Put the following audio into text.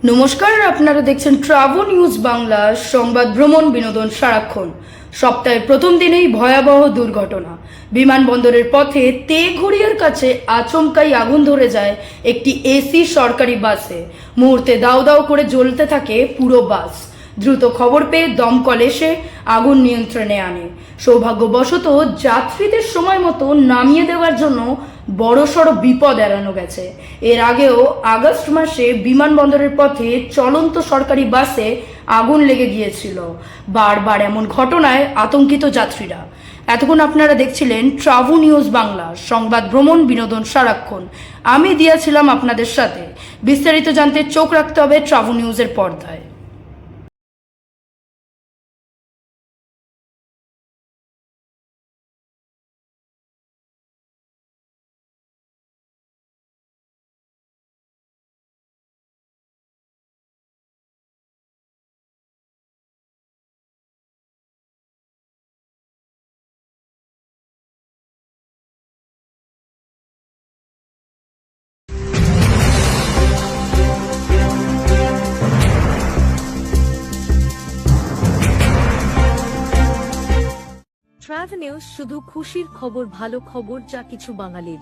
নমস্কার, আপনারা দেখছেন ট্রাভো নিউজ বাংলা সংবাদ ভ্রমণ বিনোদন সারাক্ষণ। সপ্তাহের প্রথম দিনেই ভয়াবহ দুর্ঘটনা। বিমানবন্দরের পথে তেঘড়িয়ার কাছে আচমকাই আগুন ধরে যায় একটি এসি সরকারি বাসে। মুহূর্তে দাউ দাউ করে জ্বলতে থাকে পুরো বাস। দ্রুত খবর পেয়ে দমকল এসে আগুন নিয়ন্ত্রণে আনে। সৌভাগ্যবশত যাত্রীদের সময় মতো নামিয়ে দেওয়ার জন্য বড়সড় বিপদ এড়ানো গেছে। এর আগেও আগস্ট মাসে বিমানবন্দরের পথে চলন্ত সরকারি বাসে আগুন লেগে গিয়েছিল। বারবার এমন ঘটনায় আতঙ্কিত যাত্রীরা। এতক্ষণ আপনারা দেখছিলেন ট্রাভো নিউজ বাংলা সংবাদ ভ্রমণ বিনোদন সারাক্ষণ। আমি দিয়েছিলাম আপনাদের সাথে। বিস্তারিত জানতে চোখ রাখতে হবে ট্রাভো নিউজের পর্দায়। ট্রাভেল নিউজ শুধু খুশির খবর, ভালো খবর, যা কিছু বাঙালির।